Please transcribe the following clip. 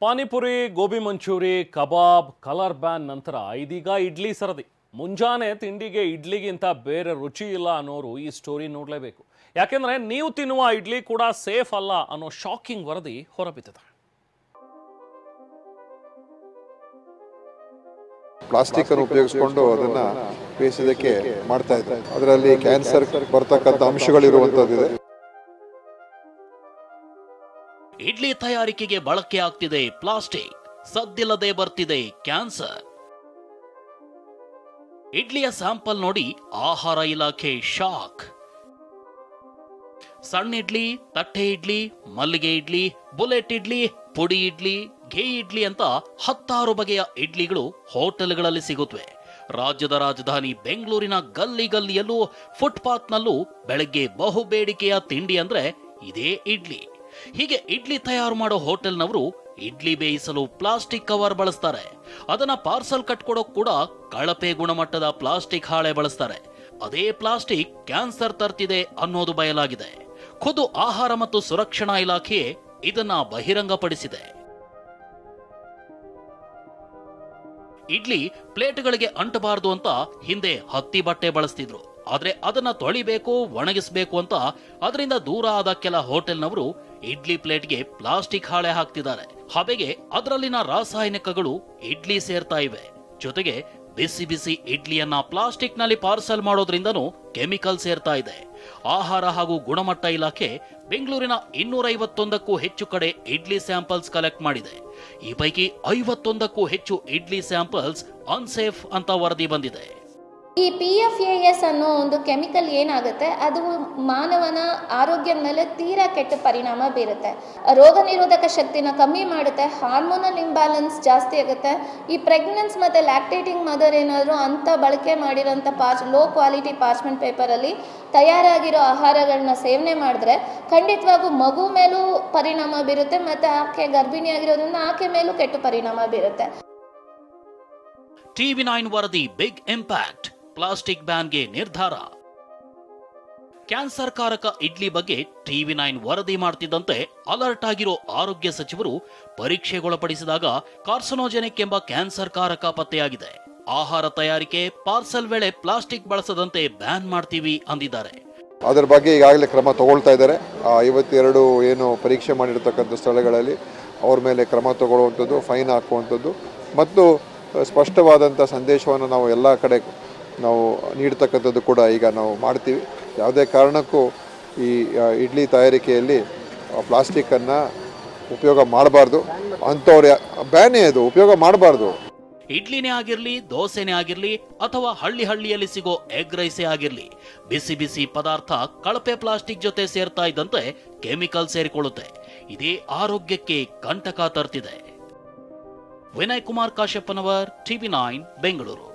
ಪಾನಿಪುರಿ, ಗೋಬಿ ಮಂಚೂರಿ, ಕಬಾಬ್, colour ban ನಂತರ ಇದೀಗ ಇಡ್ಲಿ ಸರದಿ. ಮುಂಜಾನೆ ತಿಂಡಿಗೆ ಇಡ್ಲಿಗಿಂತ ಬೇರೆ ರುಚಿ ಇಲ್ಲ ಅನ್ನೋರು ಈ ಸ್ಟೋರಿ ನೋಡಲೇಬೇಕು. ಯಾಕೆಂದ್ರೆ ನೀವು ತಿನ್ನುವ ಇಡ್ಲಿ ಕೂಡ ಸೇಫ್ ಅಲ್ಲ ಅನ್ನೋ ಶಾಕಿಂಗ್ ವರದಿ ಹೊರಬಿದ್ದಿದೆ. ಪ್ಲಾಸ್ಟಿಕ್ ಅನ್ನು ಉಪಯೋಗಿಸಿಕೊಂಡು ಅದನ್ನ ಬೇಯಿಸೋದಕ್ಕೆ ಮಾಡ್ತಾ ಇದ್ದಾರೆ. ಅದರಲ್ಲಿ ಕ್ಯಾನ್ಸರ್ ಬರ್ತಕ್ಕಂಥ ಅಂಶಗಳಿರುವಂತದ್ದಿದೆ. ಇಡ್ಲಿ ತಯಾರಿಕೆಗೆ ಬಳಕೆ ಆಗ್ತಿದೆ ಪ್ಲಾಸ್ಟಿಕ್, ಸದ್ದಿಲ್ಲದೆ ಬರ್ತಿದೆ ಕ್ಯಾನ್ಸರ್. ಇಡ್ಲಿಯ ಸ್ಯಾಂಪಲ್ ನೋಡಿ ಆಹಾರ ಇಲಾಖೆ ಶಾಕ್. ಸಣ್ಣ ಇಡ್ಲಿ, ತಟ್ಟೆ ಇಡ್ಲಿ, ಮಲ್ಲಿಗೆ ಇಡ್ಲಿ, ಬುಲೆಟ್ ಇಡ್ಲಿ, ಪುಡಿ ಇಡ್ಲಿ, ಘೀ ಇಡ್ಲಿ ಅಂತ 10 ಬಗೆಯ ಇಡ್ಲಿಗಳು ಹೋಟೆಲ್ಗಳಲ್ಲಿ ಸಿಗುತ್ತವೆ. ರಾಜ್ಯದ ರಾಜಧಾನಿ ಬೆಂಗಳೂರಿನ ಗಲ್ಲಿ ಗಲ್ಲಿಯಲ್ಲೂ ಫುಟ್ಪಾತ್ನಲ್ಲೂ ಬೆಳಗ್ಗೆ ಬಹು ಬೇಡಿಕೆಯ ತಿಂಡಿ ಅಂದ್ರೆ ಇದೇ ಇಡ್ಲಿ. ಹೀಗೆ ಇಡ್ಲಿ ತಯಾರು ಮಾಡೋ ಹೋಟೆಲ್ನವರು ಇಡ್ಲಿ ಬೇಯಿಸಲು ಪ್ಲಾಸ್ಟಿಕ್ ಕವರ್ ಬಳಸ್ತಾರೆ. ಅದನ್ನ ಪಾರ್ಸಲ್ ಕಟ್ಕೊಡೋಕ್ ಕೂಡ ಕಳಪೆ ಗುಣಮಟ್ಟದ ಪ್ಲಾಸ್ಟಿಕ್ ಹಾಳೆ ಬಳಸ್ತಾರೆ. ಅದೇ ಪ್ಲಾಸ್ಟಿಕ್ ಕ್ಯಾನ್ಸರ್ ತರ್ತಿದೆ ಅನ್ನೋದು ಬಯಲಾಗಿದೆ. ಖುದ್ದು ಆಹಾರ ಮತ್ತು ಸುರಕ್ಷಣಾ ಇಲಾಖೆ ಇದನ್ನ ಬಹಿರಂಗಪಡಿಸಿದೆ. ಇಡ್ಲಿ ಪ್ಲೇಟ್ಗಳಿಗೆ ಅಂಟಬಾರದು ಅಂತ ಹಿಂದೆ ಹತ್ತಿ ಬಟ್ಟೆ ಬಳಸ್ತಿದ್ರು. ಆದ್ರೆ ಅದನ್ನ ತೊಳಿಬೇಕು, ಒಣಗಿಸಬೇಕು ಅಂತ ಅದರಿಂದ ದೂರ ಆದ ಕೆಲ ಹೋಟೆಲ್ನವರು ಇಡ್ಲಿ ಪ್ಲೇಟ್ಗೆ ಪ್ಲಾಸ್ಟಿಕ್ ಹಾಳೆ ಹಾಕ್ತಿದ್ದಾರೆ. ಹಬೆಗೆ ಅದರಲ್ಲಿನ ರಾಸಾಯನಿಕಗಳು ಇಡ್ಲಿ ಸೇರ್ತಾ ಇವೆ. ಜೊತೆಗೆ ಬಿಸಿ ಬಿಸಿ ಇಡ್ಲಿಯನ್ನ ಪ್ಲಾಸ್ಟಿಕ್ ನಲ್ಲಿ ಪಾರ್ಸಲ್ ಮಾಡೋದ್ರಿಂದನೂ ಕೆಮಿಕಲ್ ಸೇರ್ತಾ ಇದೆ. ಆಹಾರ ಹಾಗೂ ಗುಣಮಟ್ಟ ಇಲಾಖೆ ಬೆಂಗಳೂರಿನ 251ಕ್ಕೂ ಹೆಚ್ಚು ಕಡೆ ಇಡ್ಲಿ ಸ್ಯಾಂಪಲ್ಸ್ ಕಲೆಕ್ಟ್ ಮಾಡಿದೆ. ಈ ಪೈಕಿ 51ಕ್ಕೂ ಹೆಚ್ಚು ಇಡ್ಲಿ ಸ್ಯಾಂಪಲ್ಸ್ ಅನ್ಸೇಫ್ ಅಂತ ವರದಿ ಬಂದಿದೆ. ಈ PFAS ಅನ್ನೋ ಒಂದು ಕೆಮಿಕಲ್ ಏನಾಗುತ್ತೆ, ಅದು ಮಾನವನ ಆರೋಗ್ಯದ ಮೇಲೆ ತೀರಾ ಕೆಟ್ಟ ಪರಿಣಾಮ ಬೀರುತ್ತೆ. ರೋಗ ನಿರೋಧಕ ಶಕ್ತಿನ ಕಮ್ಮಿ ಮಾಡುತ್ತೆ, ಹಾರ್ಮೋನಲ್ ಇಂಬ್ಯಾಲೆನ್ಸ್ ಜಾಸ್ತಿ ಆಗುತ್ತೆ. ಈ ಪ್ರೆಗ್ನೆನ್ಸ್ ಮತ್ತು ಲ್ಯಾಕ್ಟೇಟಿಂಗ್ ಮದರ್ ಏನಾದರೂ ಅಂಥ ಬಳಕೆ ಮಾಡಿರೋಂಥ ಲೋ ಕ್ವಾಲಿಟಿ ಪಾರ್ಚ್ಮೆಂಟ್ ಪೇಪರಲ್ಲಿ ತಯಾರಾಗಿರೋ ಆಹಾರಗಳನ್ನ ಸೇವನೆ ಮಾಡಿದ್ರೆ ಖಂಡಿತವಾಗೂ ಮಗು ಮೇಲೂ ಪರಿಣಾಮ ಬೀರುತ್ತೆ ಮತ್ತು ಆಕೆ ಗರ್ಭಿಣಿಯಾಗಿರೋದ್ರಿಂದ ಆಕೆ ಮೇಲೂ ಕೆಟ್ಟ ಪರಿಣಾಮ ಬೀರುತ್ತೆ. TV9 ವರದಿ ಬಿಗ್ ಇಂಪ್ಯಾಕ್ಟ್, ಪ್ಲಾಸ್ಟಿಕ್ ಬ್ಯಾನ್ಗೆ ನಿರ್ಧಾರ. ಕ್ಯಾನ್ಸರ್ ಕಾರಕ ಇಡ್ಲಿ ಬಗ್ಗೆ TV9 ವರದಿ ಮಾಡ್ತಿದ್ದಂತೆ ಅಲರ್ಟ್ ಆಗಿರೋ ಆರೋಗ್ಯ ಸಚಿವರು ಪರೀಕ್ಷೆಗೊಳಪಡಿಸಿದಾಗ ಕಾರ್ಸಿನೋಜೆನಿಕ್ ಎಂಬ ಕ್ಯಾನ್ಸರ್ ಕಾರಕ ಪತ್ತೆಯಾಗಿದೆ. ಆಹಾರ ತಯಾರಿಕೆ, ಪಾರ್ಸಲ್ ವೇಳೆ ಪ್ಲಾಸ್ಟಿಕ್ ಬಳಸದಂತೆ ಬ್ಯಾನ್ ಮಾಡ್ತೀವಿ ಅಂದಿದ್ದಾರೆ. ಅದರ ಬಗ್ಗೆ ಈಗಾಗಲೇ ಕ್ರಮ ತಗೊಳ್ತಾ ಇದ್ದಾರೆ. 52 ಏನು ಪರೀಕ್ಷೆ ಮಾಡಿರ್ತಕ್ಕಂಥ ಸ್ಥಳಗಳಲ್ಲಿ ಅವ್ರ ಮೇಲೆ ಕ್ರಮ ತಗೊಳ್ಳುವಂಥದ್ದು, ಫೈನ್ ಹಾಕುವಂಥದ್ದು ಮತ್ತು ಸ್ಪಷ್ಟವಾದಂಥ ಸಂದೇಶವನ್ನು ನಾವು ಎಲ್ಲ ಕಡೆ ನಾವು ನೀಡ್ತಕ್ಕಂಥದ್ದು ಕೂಡ ಈಗ ನಾವು ಮಾಡ್ತೀವಿ. ಯಾವುದೇ ಕಾರಣಕ್ಕೂ ಈ ಇಡ್ಲಿ ತಯಾರಿಕೆಯಲ್ಲಿ ಪ್ಲಾಸ್ಟಿಕ್ಕನ್ನು ಉಪಯೋಗ ಮಾಡಬಾರ್ದು. ಅಂಥವ್ರು ಬ್ಯಾನೇ ಅದು ಉಪಯೋಗ ಮಾಡಬಾರ್ದು. ಇಡ್ಲಿನೇ ಆಗಿರ್ಲಿ, ದೋಸೆನೇ ಆಗಿರ್ಲಿ ಅಥವಾ ಹಳ್ಳಿಯಲ್ಲಿ ಸಿಗೋ ಎಗ್ ರೈಸೇ ಆಗಿರ್ಲಿ, ಬಿಸಿ ಬಿಸಿ ಪದಾರ್ಥ ಕಳಪೆ ಪ್ಲಾಸ್ಟಿಕ್ ಜೊತೆ ಸೇರ್ತಾ ಇದ್ದಂತೆ ಕೆಮಿಕಲ್ ಸೇರಿಕೊಳ್ಳುತ್ತೆ. ಇದೇ ಆರೋಗ್ಯಕ್ಕೆ ಕಂಟಕ ತರ್ತಿದೆ. ವಿನಯ್ ಕುಮಾರ್ ಕಾಶ್ಯಪ್ಪನವರ್, TV9 ಬೆಂಗಳೂರು.